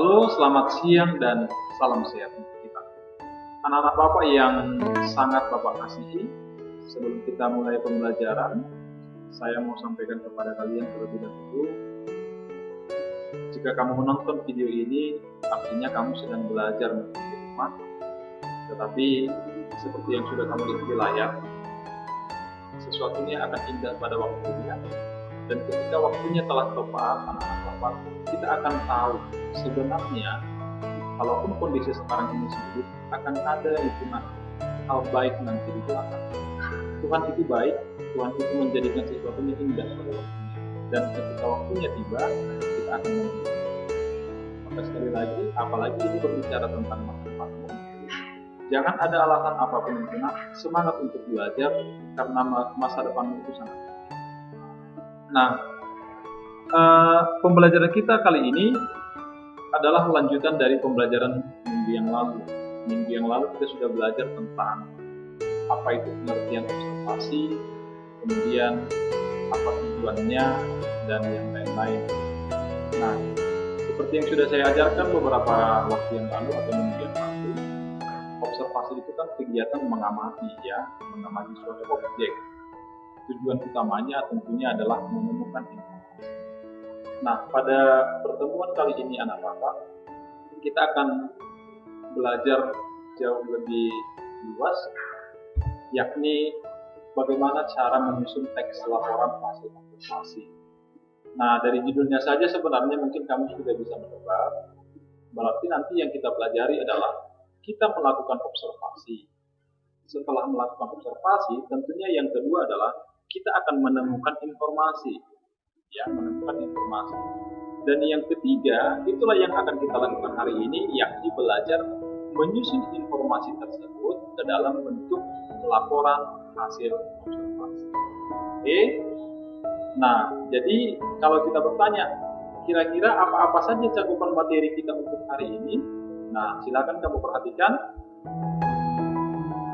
Halo, selamat siang dan salam sehat untuk kita. Anak-anak Bapak yang sangat Bapak kasihi, sebelum kita mulai pembelajaran, saya mau sampaikan kepada kalian terlebih dahulu, jika kamu menonton video ini, artinya kamu sedang belajar di rumah. Tetapi, seperti yang sudah kamu lihat di layar, sesuatunya akan indah pada waktunya. Dan ketika waktunya telah tepat, anak-anak Bapak, kita akan tahu sebenarnya, kalaupun kondisi sekarang ini sulit, akan ada itu hal baik nanti di belakang. Tuhan itu baik, Tuhan itu menjadikan sesuatunya indah pada waktunya. Dan ketika waktunya tiba, kita akan menunggu. Maka sekali lagi, apalagi ini berbicara tentang masa depanmu, jangan ada alasan apapun yang kena, semangat untuk belajar, karena masa depanmu itu sangat. Nah, pembelajaran kita kali ini adalah lanjutan dari pembelajaran minggu yang lalu. Minggu yang lalu kita sudah belajar tentang apa itu pengertian observasi, kemudian apa tujuannya, dan yang lain-lain. Nah, seperti yang sudah saya ajarkan beberapa waktu yang lalu atau minggu yang lalu, observasi itu kan kegiatan mengamati mengamati suatu objek. Tujuan utamanya tentunya adalah menemukan informasi. Nah, pada pertemuan kali ini anak Bapak, kita akan belajar jauh lebih luas, yakni bagaimana cara menyusun teks laporan hasil observasi. Nah, dari judulnya saja sebenarnya mungkin kamu sudah bisa menebak, berarti nanti yang kita pelajari adalah kita melakukan observasi. Setelah melakukan observasi, tentunya yang kedua adalah kita akan menemukan informasi. Dan yang ketiga, itulah yang akan kita lakukan hari ini, yakni belajar menyusun informasi tersebut ke dalam bentuk laporan hasil observasi. Oke? Nah, jadi kalau kita bertanya, kira-kira apa-apa saja cakupan materi kita untuk hari ini? Nah, silakan kamu perhatikan.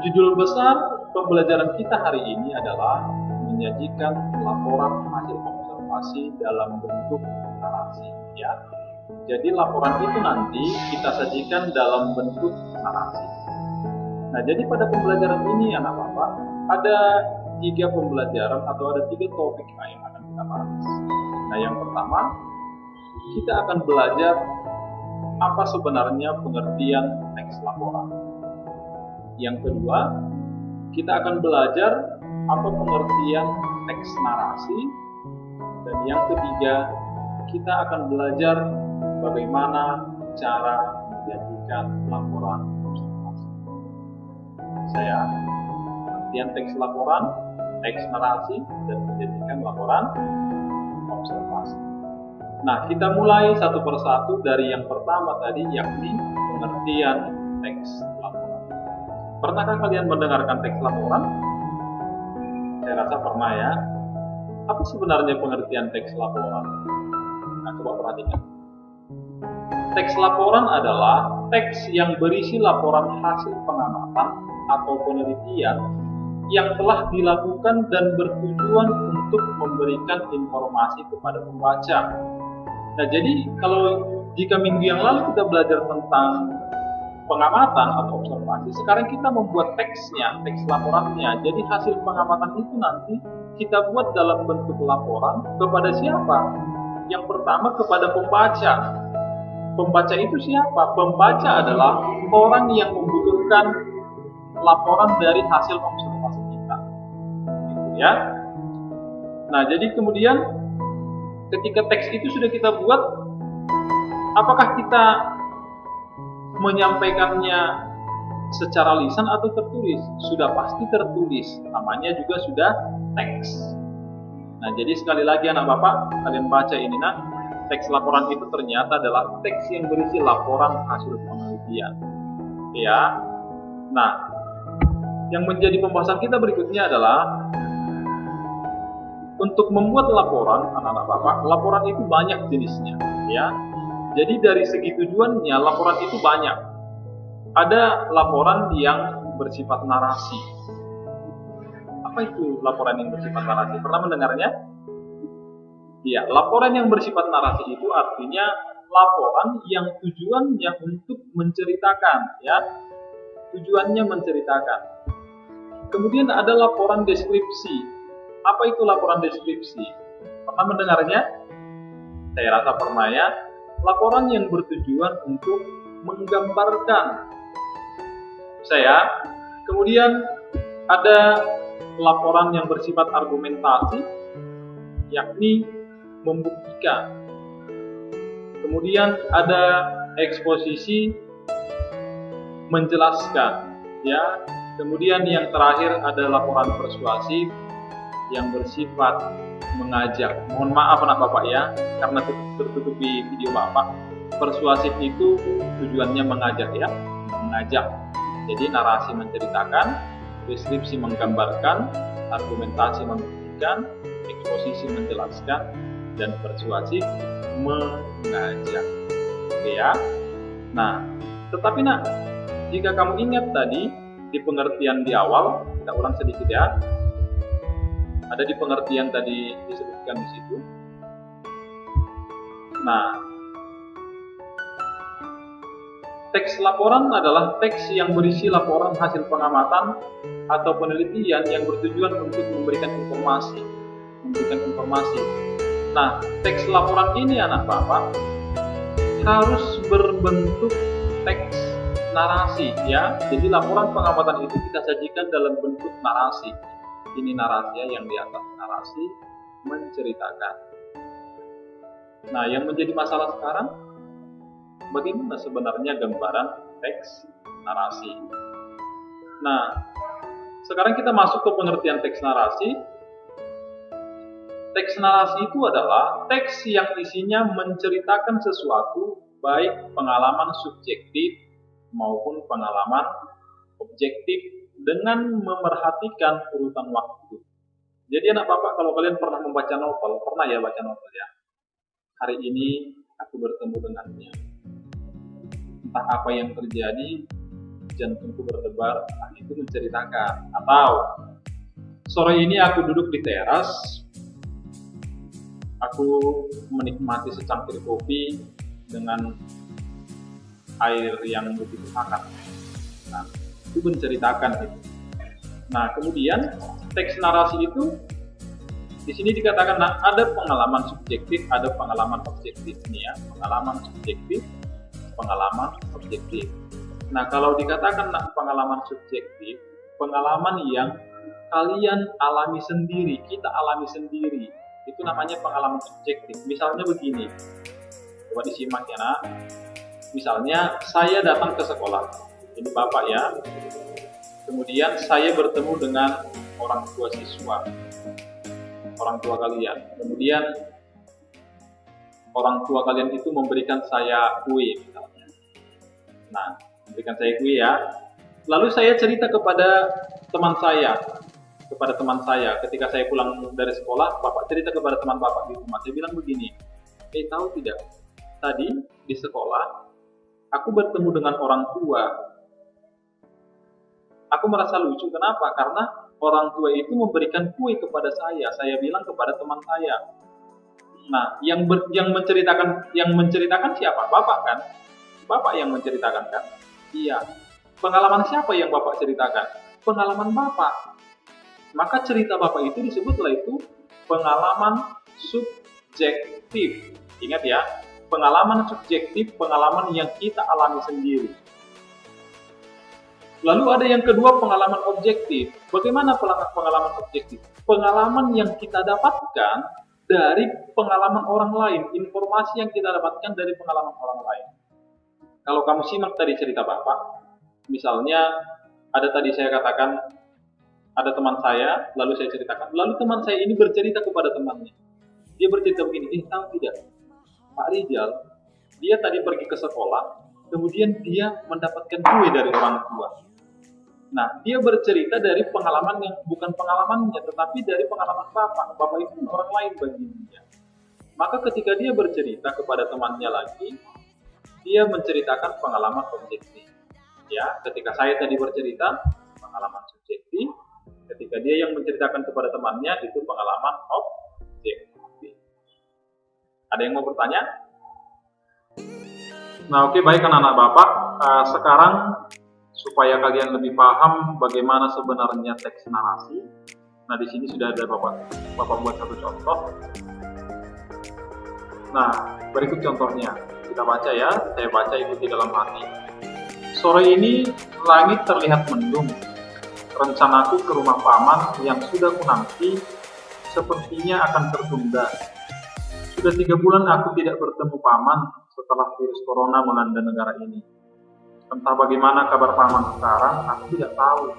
Judul besar pembelajaran kita hari ini adalah menyajikan laporan hasil observasi dalam bentuk narasi. Jadi laporan itu nanti kita sajikan dalam bentuk narasi. Nah, jadi pada pembelajaran ini anak Bapak, ada 3 pembelajaran atau ada 3 topik yang akan kita bahas. Nah, yang pertama, kita akan belajar apa sebenarnya pengertian teks laporan. Yang kedua, kita akan belajar apa pengertian teks narasi. Dan yang ketiga, kita akan belajar bagaimana cara menjadikan laporan observasi. Pengertian teks laporan, teks narasi, dan menjadikan laporan observasi. Nah, kita mulai satu persatu dari yang pertama tadi, yakni pengertian teks laporan. Pernahkah kalian mendengarkan teks laporan? Saya rasa pernah ya. Apa sebenarnya pengertian teks laporan? Nah, coba perhatikan. Teks laporan adalah teks yang berisi laporan hasil pengamatan atau penelitian yang telah dilakukan dan bertujuan untuk memberikan informasi kepada pembaca. Nah, jadi jika minggu yang lalu kita belajar tentang pengamatan atau observasi, sekarang kita membuat teksnya, teks laporannya. Jadi hasil pengamatan itu nanti kita buat dalam bentuk laporan kepada siapa? Yang pertama kepada pembaca. Pembaca itu siapa? Pembaca adalah orang yang membutuhkan laporan dari hasil observasi kita. Gitu ya. Nah, jadi kemudian ketika teks itu sudah kita buat, apakah kita menyampaikannya secara lisan atau tertulis? Sudah pasti tertulis, namanya juga sudah teks. Nah, jadi sekali lagi anak Bapak, kalian baca ini teks laporan itu ternyata adalah teks yang berisi laporan hasil penelitian. Ya. Nah, yang menjadi pembahasan kita berikutnya adalah untuk membuat laporan, anak-anak Bapak, laporan itu banyak jenisnya, ya. Jadi dari segi tujuannya, laporan itu banyak. Ada laporan yang bersifat narasi. Apa itu laporan yang bersifat narasi? Pernah mendengarnya? Iya, laporan yang bersifat narasi itu artinya laporan yang tujuannya untuk menceritakan, ya. Tujuannya menceritakan. Kemudian ada laporan deskripsi. Apa itu laporan deskripsi? Pernah mendengarnya? Saya rasa pernah, ya. Laporan yang bertujuan untuk menggambarkan. Kemudian ada laporan yang bersifat argumentasi, yakni membuktikan. Kemudian ada eksposisi, menjelaskan, ya. Kemudian yang terakhir ada laporan persuasif yang bersifat mengajak. Mohon maaf anak Bapak, ya, karena tertutupi video Bapak. Persuasif itu tujuannya mengajak, ya, mengajak. Jadi narasi menceritakan, deskripsi menggambarkan, argumentasi membuktikan, eksposisi menjelaskan, dan persuasif mengajak. Oke, ya. Nah, tetapi jika kamu ingat tadi di pengertian di awal, kita ulang sedikit, ya. Ada di pengertian tadi disebutkan di situ. Nah, teks laporan adalah teks yang berisi laporan hasil pengamatan atau penelitian yang bertujuan untuk memberikan informasi. Nah, teks laporan ini anak Bapak harus berbentuk teks narasi, ya. Jadi laporan pengamatan itu kita sajikan dalam bentuk narasi. Ini narasi, ya, yang di atas narasi menceritakan. Nah, yang menjadi masalah sekarang, bagaimana sebenarnya gambaran teks narasi? Nah, sekarang kita masuk ke pengertian teks narasi. Teks narasi itu adalah teks yang isinya menceritakan sesuatu, baik pengalaman subjektif maupun pengalaman objektif, dengan memerhatikan urutan waktu. Jadi anak Bapak, kalau kalian pernah membaca novel, pernah ya baca novel, ya. Hari ini aku bertemu dengannya. Entah apa yang terjadi, jantungku berdebar, itu menceritakan. Atau sore ini aku duduk di teras, aku menikmati secangkir kopi dengan air yang begitu hangat. Nah, itu menceritakan itu. Nah, kemudian teks narasi itu di sini dikatakan, ada pengalaman subjektif, ada pengalaman objektif, ini, ya, pengalaman subjektif, pengalaman objektif. Nah, kalau dikatakan pengalaman subjektif, pengalaman yang kalian alami sendiri, kita alami sendiri, itu namanya pengalaman subjektif. Misalnya begini, coba disimak, ya, Nak. Misalnya saya datang ke sekolah, ini Bapak, ya. Kemudian saya bertemu dengan orang tua siswa, orang tua kalian. Kemudian orang tua kalian itu memberikan saya kue, misalnya. Nah, memberikan saya kue, ya. Lalu saya cerita kepada teman saya, ketika saya pulang dari sekolah, Bapak cerita kepada teman Bapak di rumah. Saya bilang begini, tahu tidak, tadi di sekolah aku bertemu dengan orang tua. Aku merasa lucu, kenapa? Karena orang tua itu memberikan kue kepada saya. Saya bilang kepada teman saya. Nah, yang menceritakan siapa? Bapak, kan? Bapak yang menceritakan, kan? Iya. Pengalaman siapa yang Bapak ceritakan? Pengalaman Bapak. Maka cerita Bapak itu disebutlah itu pengalaman subjektif. Ingat, ya, pengalaman subjektif, pengalaman yang kita alami sendiri. Lalu ada yang kedua, pengalaman objektif. Bagaimana pengalaman objektif? Pengalaman yang kita dapatkan dari pengalaman orang lain, informasi yang kita dapatkan dari pengalaman orang lain. Kalau kamu simak tadi cerita Bapak, misalnya ada tadi saya katakan, ada teman saya, lalu saya ceritakan. Lalu teman saya ini bercerita kepada temannya. Dia bercerita begini, tahu tidak, Pak Rizal, dia tadi pergi ke sekolah, kemudian dia mendapatkan kue dari orang tua. Nah, dia bercerita dari pengalaman yang bukan pengalamannya, tetapi dari pengalaman Bapak. Bapak itu orang lain baginya. Maka ketika dia bercerita kepada temannya lagi, dia menceritakan pengalaman objektif. Ya, ketika saya tadi bercerita, pengalaman subjektif. Ketika dia yang menceritakan kepada temannya, itu pengalaman objektif. Ada yang mau bertanya? Nah, oke, baik anak-anak Bapak. Sekarang supaya kalian lebih paham bagaimana sebenarnya teks narasi. Nah, di sini sudah ada Bapak buat satu contoh. Nah, berikut contohnya. Kita baca ya, saya baca ikuti dalam hati. Sore ini langit terlihat mendung. Rencanaku ke rumah paman yang sudah kunanti sepertinya akan tertunda. Sudah 3 bulan aku tidak bertemu paman setelah virus corona melanda negara ini. Entah bagaimana kabar paman sekarang, aku tidak tahu.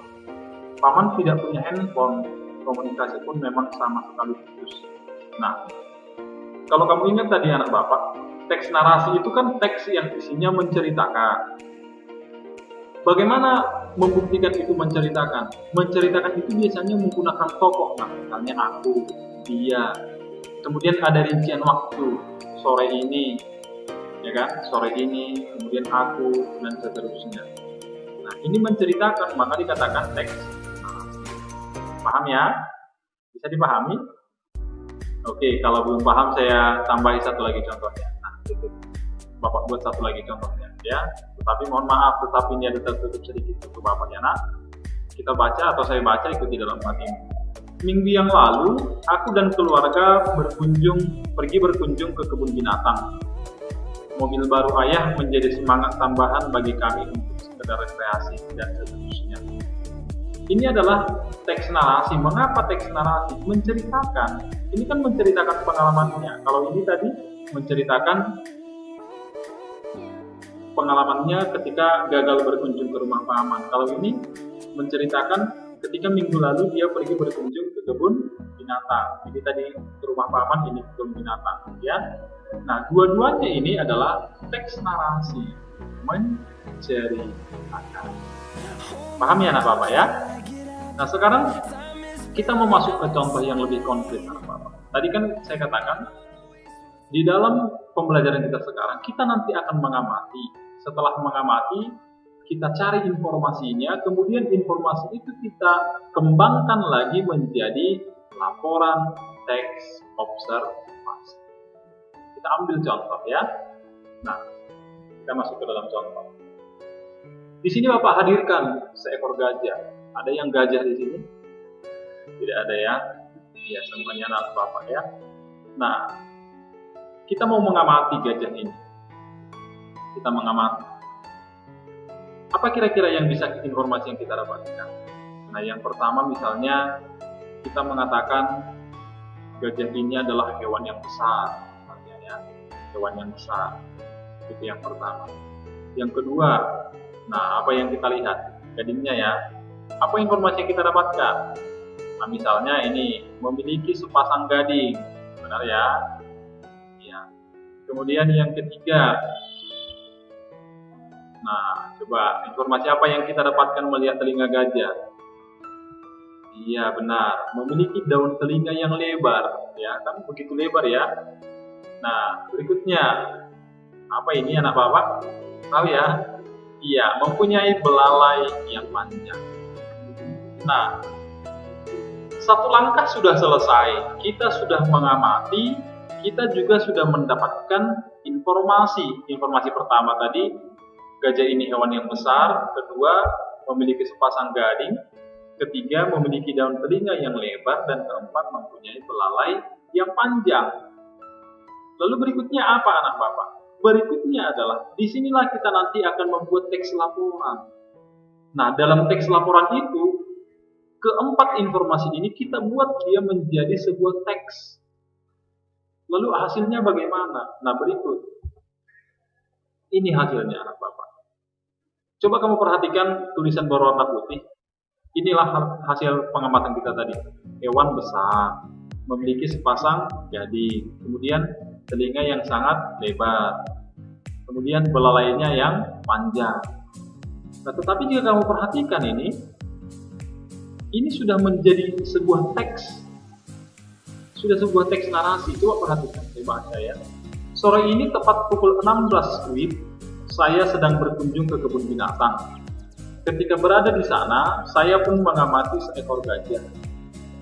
Paman tidak punya handphone, komunikasi pun memang sama sekali putus. Nah, kalau kamu ingat tadi anak Bapak, teks narasi itu kan teks yang isinya menceritakan. Bagaimana membuktikan itu menceritakan? Menceritakan itu biasanya menggunakan tokoh, nah, misalnya aku, dia. Kemudian ada rincian waktu, sore ini, ya kan? Sore ini, kemudian aku, dan seterusnya. Nah, ini menceritakan, maka dikatakan teks narasi. Paham ya? Bisa dipahami? Oke, kalau belum paham saya tambahi satu lagi contohnya. Nah, itu. Bapak buat satu lagi contohnya, ya. Tetapi mohon maaf, tetapi ini ada tertutup sedikit untuk Bapak ya, nak. Kita baca atau saya baca ikuti dalam hati. Minggu yang lalu, aku dan keluarga pergi berkunjung ke kebun binatang. Mobil baru ayah menjadi semangat tambahan bagi kami untuk sekedar rekreasi dan seterusnya. Ini adalah teks narasi. Mengapa teks narasi? Menceritakan. Ini kan menceritakan pengalamannya. Kalau ini tadi menceritakan pengalamannya ketika gagal berkunjung ke rumah paman. Kalau ini menceritakan ketika minggu lalu dia pergi berkunjung ke kebun binatang. Jadi tadi ke rumah paman, ini ke kebun binatang, ya. Nah, dua-duanya ini adalah teks narasi, menceritakan. Paham ya anak Bapak ya? Nah, sekarang kita mau masuk ke contoh yang lebih konkret anak Bapak. Tadi kan saya katakan di dalam pembelajaran kita sekarang, kita nanti akan mengamati. Setelah mengamati, kita cari informasinya, kemudian informasi itu kita kembangkan lagi menjadi laporan teks observasi. Kita ambil contoh ya. Nah, kita masuk ke dalam contoh. Di sini Bapak hadirkan seekor gajah. Ada yang gajah di sini? Tidak ada ya? Ya, semuanya anak Bapak ya. Nah, kita mau mengamati gajah ini. Kita mengamati. Apa kira-kira yang bisa informasi yang kita dapatkan? Nah, yang pertama misalnya kita mengatakan gajah ini adalah hewan yang besar, misalnya ya, hewan yang besar. Itu yang pertama. Yang kedua, nah apa yang kita lihat? Gadingnya ya. Apa informasi yang kita dapatkan? Nah, misalnya ini memiliki sepasang gading, benar ya? Ya. Kemudian yang ketiga. Nah, coba informasi apa yang kita dapatkan melihat telinga gajah? Iya, benar. Memiliki daun telinga yang lebar, ya kan? Begitu lebar ya. Nah, berikutnya apa ini anak Bapak? Tahu ya? Iya, mempunyai belalai yang panjang. Nah, satu langkah sudah selesai. Kita sudah mengamati, kita juga sudah mendapatkan informasi. Informasi pertama tadi, gajah ini hewan yang besar. Kedua, memiliki sepasang gading. Ketiga, memiliki daun telinga yang lebar. Dan keempat, mempunyai belalai yang panjang. Lalu berikutnya apa anak Bapak? Berikutnya adalah, disinilah kita nanti akan membuat teks laporan. Nah, dalam teks laporan itu, keempat informasi ini kita buat dia menjadi sebuah teks. Lalu hasilnya bagaimana? Nah, berikut. Ini hasilnya anak Bapak. Coba kamu perhatikan tulisan berwarna putih. Inilah hasil pengamatan kita tadi. Hewan besar, memiliki sepasang gading, kemudian telinga yang sangat lebar, kemudian belalainya yang panjang. Nah, tetapi jika kamu perhatikan ini sudah menjadi sebuah teks. Sudah sebuah teks narasi. Coba perhatikan, saya baca ya. Sore ini tepat pukul 16 WIB, saya sedang berkunjung ke kebun binatang. Ketika berada di sana, saya pun mengamati seekor gajah.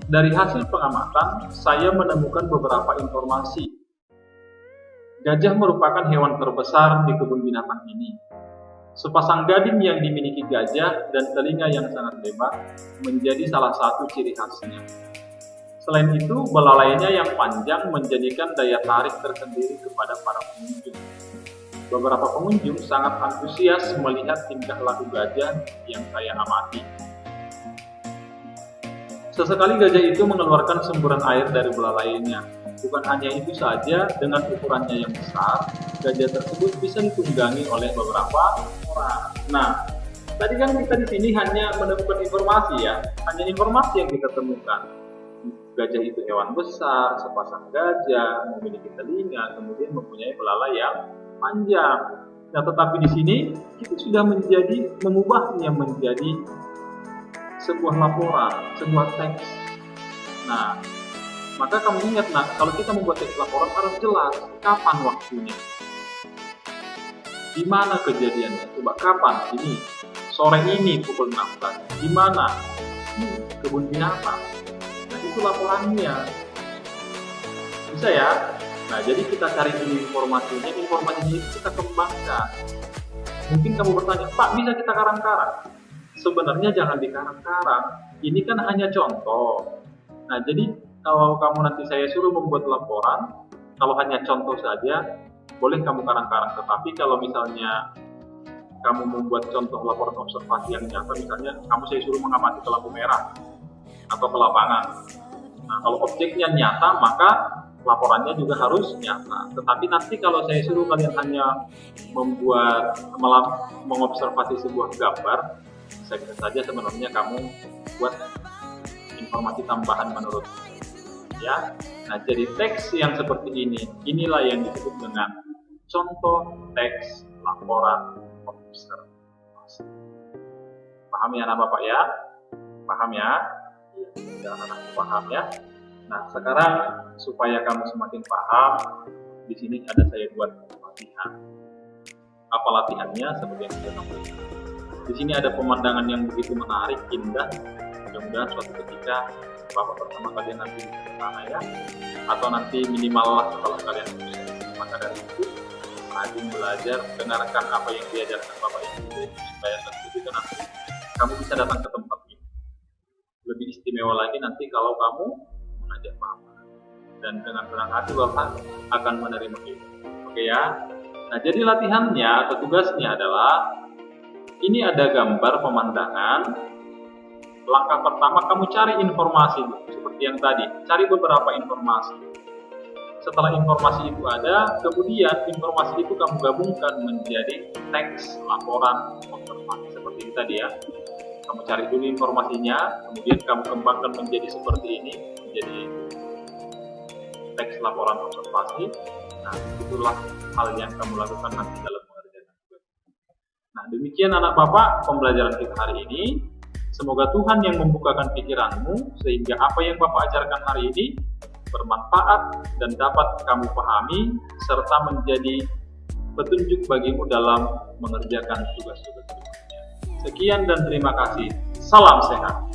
Dari hasil pengamatan, saya menemukan beberapa informasi. Gajah merupakan hewan terbesar di kebun binatang ini. Sepasang gading yang dimiliki gajah dan telinga yang sangat lebar menjadi salah satu ciri khasnya. Selain itu, belalainya yang panjang menjadikan daya tarik tersendiri kepada para pengunjung. Beberapa pengunjung sangat antusias melihat tingkah laku gajah yang saya amati. Sesekali gajah itu mengeluarkan semburan air dari belalainya. Bukan hanya itu saja, dengan ukurannya yang besar, gajah tersebut bisa ditunggangi oleh beberapa orang. Nah, tadi kan kita di sini hanya menemukan informasi ya, hanya informasi yang kita temukan. Gajah itu hewan besar, sepasang gajah, memiliki telinga, kemudian mempunyai belalai yang panjang. Nah, tetapi di sini kita sudah mengubahnya menjadi sebuah laporan, sebuah teks. Nah, maka kamu ingat, kalau kita membuat teks laporan harus jelas kapan waktunya, di mana kejadiannya. Coba kapan? Ini sore ini pukul 16. Di mana? Kebun binatang. Nah, itu laporannya. Bisa ya? Nah, jadi kita cari dulu informasinya itu kita kembangkan. Mungkin kamu bertanya, Pak, bisa kita karang-karang? Sebenarnya jangan dikarang-karang. Ini kan hanya contoh. Nah, jadi kalau kamu nanti saya suruh membuat laporan, kalau hanya contoh saja, boleh kamu karang-karang. Tetapi kalau misalnya kamu membuat contoh laporan observasi yang nyata, misalnya kamu saya suruh mengamati ke lampu merah atau ke lapangan. Nah, kalau objeknya nyata, maka laporannya juga harus nyata. Tetapi nanti kalau saya suruh kalian hanya mengobservasi sebuah gambar, bisa saja sebenarnya kamu buat informasi tambahan menurut ya. Nah, jadi teks yang seperti inilah yang disebut dengan contoh teks laporan observasi. Paham ya anak Bapak ya? Paham ya? Jangan anak paham ya. Nah, sekarang supaya kamu semakin paham, di sini ada saya buat latihan. Apa latihannya? Seperti yang sudah kamu lihat. Di sini ada pemandangan yang begitu menarik, indah. Mudah-mudahan suatu ketika Bapak pertama kalian nanti bisa ke sana ya, atau nanti minimal lah setelah kalian sukses. Maka dari itu, rajin belajar, dengarkan apa yang diajarkan Bapak Ibu, supaya suatu ketika nanti kamu bisa datang ke tempat ini. Lebih istimewa lagi nanti kalau kamu mengajak Bapak, dan dengan senang hati Bapak akan menerima itu. Oke ya. Nah, jadi latihannya atau tugasnya adalah ini ada gambar pemandangan. Langkah pertama kamu cari informasi seperti yang tadi, cari beberapa informasi. Setelah informasi itu ada, kemudian informasi itu kamu gabungkan menjadi teks laporan observasi seperti ini tadi ya. Kamu cari dulu informasinya, kemudian kamu kembangkan menjadi seperti ini, menjadi teks laporan observasi. Nah, itulah hal yang kamu lakukan nanti dalam mengerjakan tugas. Nah, demikian anak Bapak pembelajaran kita hari ini. Semoga Tuhan yang membukakan pikiranmu sehingga apa yang Bapak ajarkan hari ini bermanfaat dan dapat kamu pahami serta menjadi petunjuk bagimu dalam mengerjakan tugas-tugas berikutnya. Sekian dan terima kasih. Salam sehat.